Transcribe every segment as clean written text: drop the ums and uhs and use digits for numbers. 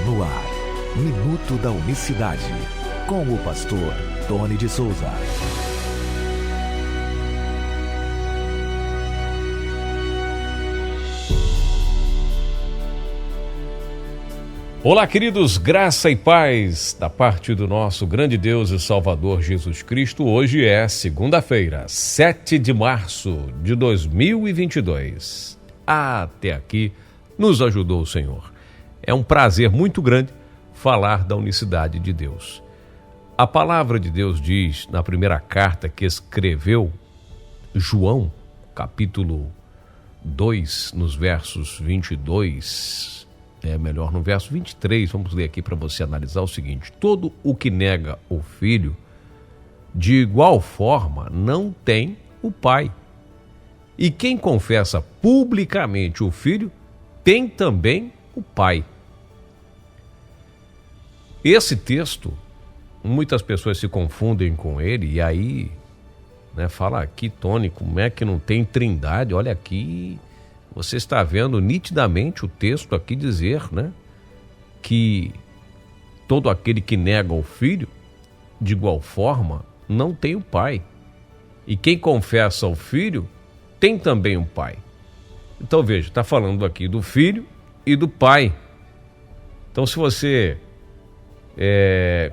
No ar, Minuto da Unicidade, com o pastor Tony de Souza. Olá, queridos, graça e paz da parte do nosso grande Deus e Salvador Jesus Cristo. Hoje é segunda-feira, 7 de março de 2022. Até aqui nos ajudou o Senhor. É um prazer muito grande falar da unicidade de Deus. A palavra de Deus diz na primeira carta que escreveu João, capítulo 2, nos versos 22... no verso 23, vamos ler aqui para você analisar o seguinte: todo o que nega o Filho, de igual forma, não tem o Pai. E quem confessa publicamente o Filho, tem também o Pai. Esse texto, muitas pessoas se confundem com ele, e aí, fala aqui, Tony, como é que não tem trindade? Olha aqui... Você está vendo nitidamente o texto aqui dizer, que todo aquele que nega o Filho, de igual forma, não tem o Pai. E quem confessa o Filho, tem também o Pai. Então veja, está falando aqui do Filho e do Pai. Então se você...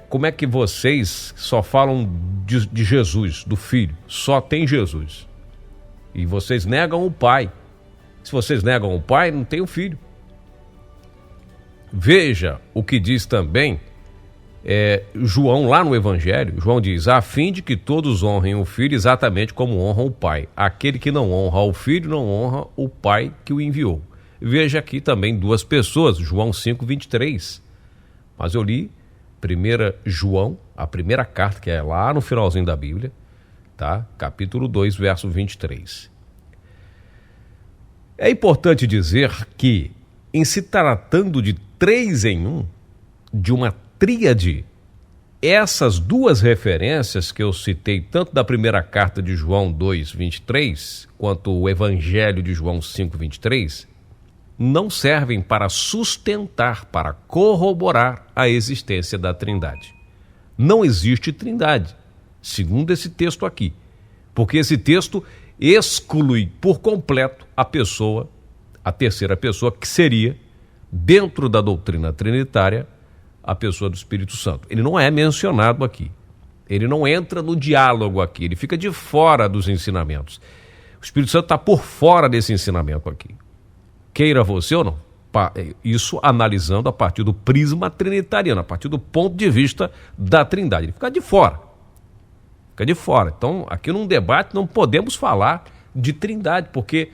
como é que vocês só falam de Jesus, do Filho? Só tem Jesus. E vocês negam o Pai. Se vocês negam o Pai, não tem o Filho. Veja o que diz também João lá no Evangelho. João diz: a fim de que todos honrem o Filho exatamente como honram o Pai. Aquele que não honra o Filho não honra o Pai que o enviou. Veja aqui também duas pessoas, João 5:23. Mas eu li 1 João, a primeira carta, que é lá no finalzinho da Bíblia, tá? Capítulo 2, verso 23. É importante dizer que, em se tratando de 3 em 1, de uma tríade, essas duas referências que eu citei, tanto da primeira carta de João 2:23, quanto o Evangelho de João 5:23, não servem para sustentar, para corroborar a existência da Trindade. Não existe Trindade, segundo esse texto aqui, porque esse texto exclui por completo a terceira pessoa, que seria, dentro da doutrina trinitária, a pessoa do Espírito Santo. Ele não é mencionado aqui. Ele não entra no diálogo aqui. Ele fica de fora dos ensinamentos. O Espírito Santo está por fora desse ensinamento aqui. Queira você ou não. Isso analisando a partir do prisma trinitariano, a partir do ponto de vista da Trindade. Ele fica de fora. Fica de fora. Então, aqui num debate não podemos falar de Trindade, porque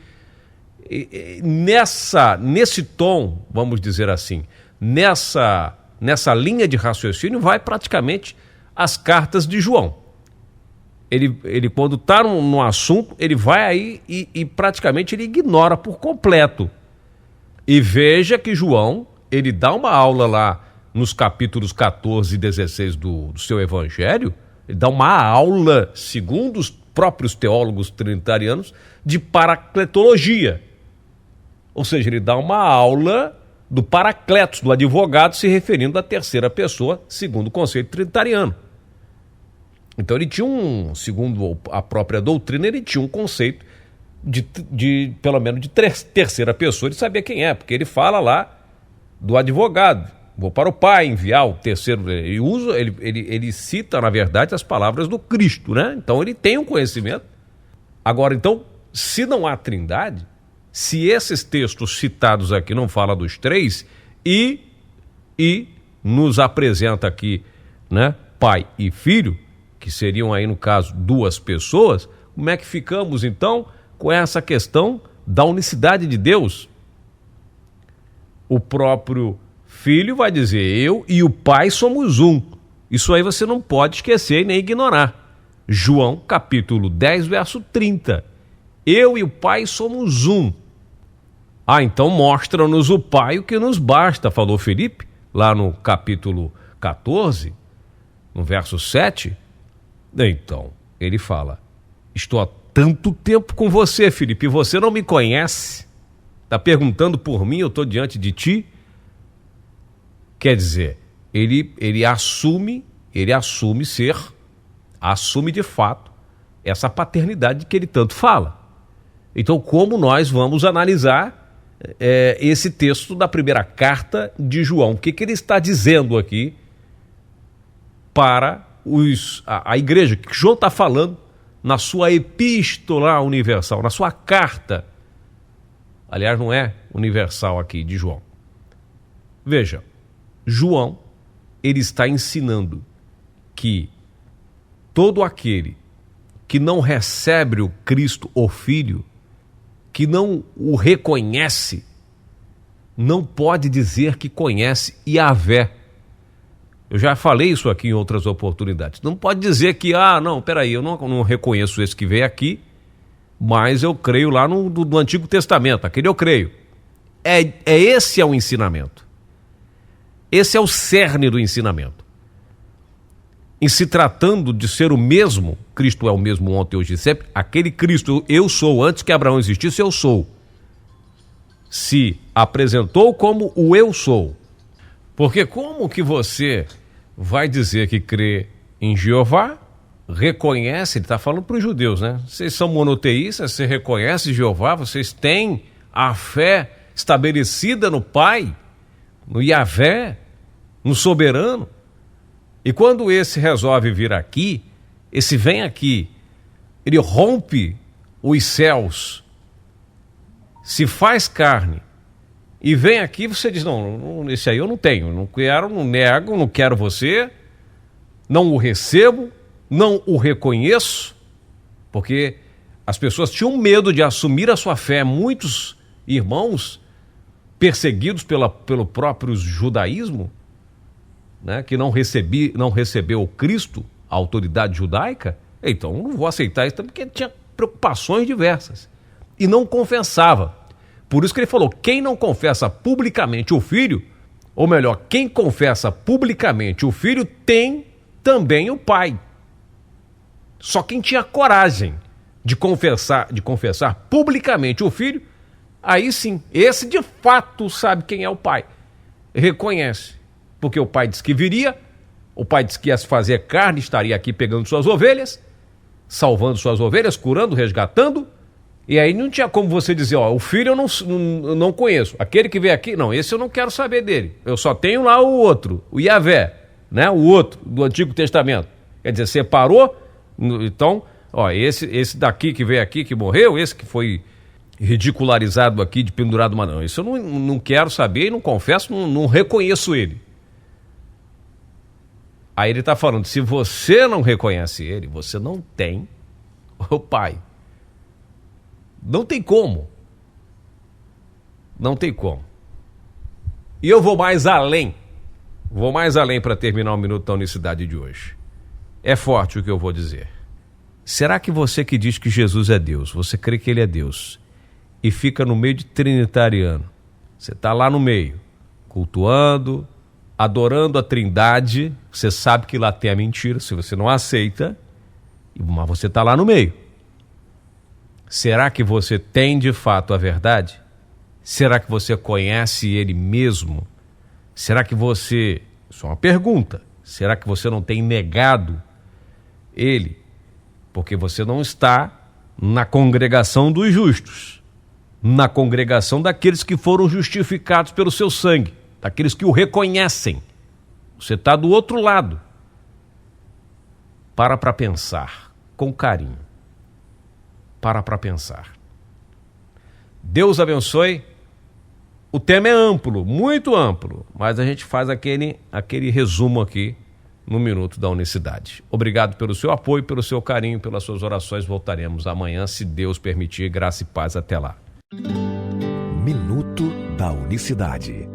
nesse tom, vamos dizer assim, nessa linha de raciocínio vai praticamente as cartas de João. Ele quando está num assunto, ele vai aí e praticamente ele ignora por completo. E veja que João, ele dá uma aula lá nos capítulos 14 e 16 do seu Evangelho. Ele dá uma aula, segundo os próprios teólogos trinitarianos, de paracletologia. Ou seja, ele dá uma aula do paracletos, do advogado, se referindo à terceira pessoa, segundo o conceito trinitariano. Então ele tinha segundo a própria doutrina, ele tinha um conceito de pelo menos de terceira pessoa. Ele sabia quem é, porque ele fala lá do advogado. Vou para o Pai enviar o terceiro. Ele cita, na verdade, as palavras do Cristo, Então ele tem um conhecimento. Agora, então, se não há Trindade, se esses textos citados aqui não falam dos 3 e nos apresenta aqui, Pai e Filho, que seriam aí, no caso, 2 pessoas, como é que ficamos, então, com essa questão da unicidade de Deus? O próprio Filho vai dizer: eu e o Pai somos um. Isso aí você não pode esquecer e nem ignorar. João, capítulo 10, verso 30. Eu e o Pai somos um. Então mostra-nos o Pai o que nos basta, falou Filipe, lá no capítulo 14, no verso 7. Então, ele fala: estou há tanto tempo com você, Filipe, e você não me conhece? Está perguntando por mim, eu estou diante de ti? Quer dizer, ele assume de fato essa paternidade que ele tanto fala. Então, como nós vamos analisar esse texto da primeira carta de João? O que ele está dizendo aqui para a igreja? O que João está falando na sua epístola universal, na sua carta? Aliás, não é universal aqui de João. Veja, João, ele está ensinando que todo aquele que não recebe o Cristo, o Filho, que não o reconhece, não pode dizer que conhece Yahvé. Eu já falei isso aqui em outras oportunidades. Não pode dizer que, não, peraí, eu não reconheço esse que veio aqui, mas eu creio lá no Antigo Testamento, aquele eu creio. Esse é o ensinamento. Esse é o cerne do ensinamento. Em se tratando de ser o mesmo, Cristo é o mesmo ontem, hoje e sempre, aquele Cristo, eu sou, antes que Abraão existisse, eu sou, se apresentou como o eu sou. Porque como que você vai dizer que crê em Jeová, reconhece, ele está falando para os judeus, né? Vocês são monoteístas, você reconhece Jeová, vocês têm a fé estabelecida no Pai, no Yahvé, no soberano. E quando esse resolve vir aqui, esse vem aqui, ele rompe os céus, se faz carne, e vem aqui, você diz, não, esse aí eu não tenho, não quero, não nego, não quero você, não o recebo, não o reconheço, porque as pessoas tinham medo de assumir a sua fé. Muitos irmãos perseguidos pelo próprio judaísmo, né, que não recebeu o Cristo, a autoridade judaica, então não vou aceitar isso, porque tinha preocupações diversas e não confessava. Por isso que ele falou, quem não confessa publicamente o Filho, ou melhor, quem confessa publicamente o Filho tem também o Pai. Só quem tinha coragem de confessar publicamente o Filho, aí sim, esse de fato sabe quem é o Pai, reconhece. Porque o Pai disse que viria, o Pai disse que ia se fazer carne, estaria aqui pegando suas ovelhas, salvando suas ovelhas, curando, resgatando, e aí não tinha como você dizer, o Filho eu não conheço, aquele que veio aqui, não, esse eu não quero saber dele, eu só tenho lá o outro, o Yahvé, né, o outro do Antigo Testamento. Quer dizer, separou, então, esse daqui que veio aqui, que morreu, esse que foi ridicularizado aqui, de pendurado, mas não, isso eu não quero saber, não confesso, não reconheço ele. Aí ele está falando, se você não reconhece ele, você não tem o Pai. Não tem como. Não tem como. E eu vou mais além. Vou mais além para terminar o Minuto da Unicidade de hoje. É forte o que eu vou dizer. Será que você que diz que Jesus é Deus, você crê que ele é Deus, e fica no meio de trinitariano, você está lá no meio, cultuando, adorando a Trindade, você sabe que lá tem a mentira, se você não aceita, mas você está lá no meio. Será que você tem de fato a verdade? Será que você conhece ele mesmo? Será que você... Isso é uma pergunta. Será que você não tem negado ele? Porque você não está na congregação dos justos, na congregação daqueles que foram justificados pelo seu sangue, daqueles que o reconhecem. Você está do outro lado. Para pensar, com carinho. Para pensar. Deus abençoe. O tema é amplo, muito amplo, mas a gente faz aquele resumo aqui no Minuto da Unicidade. Obrigado pelo seu apoio, pelo seu carinho, pelas suas orações. Voltaremos amanhã, se Deus permitir. Graça e paz. Até lá. Minuto da Unicidade.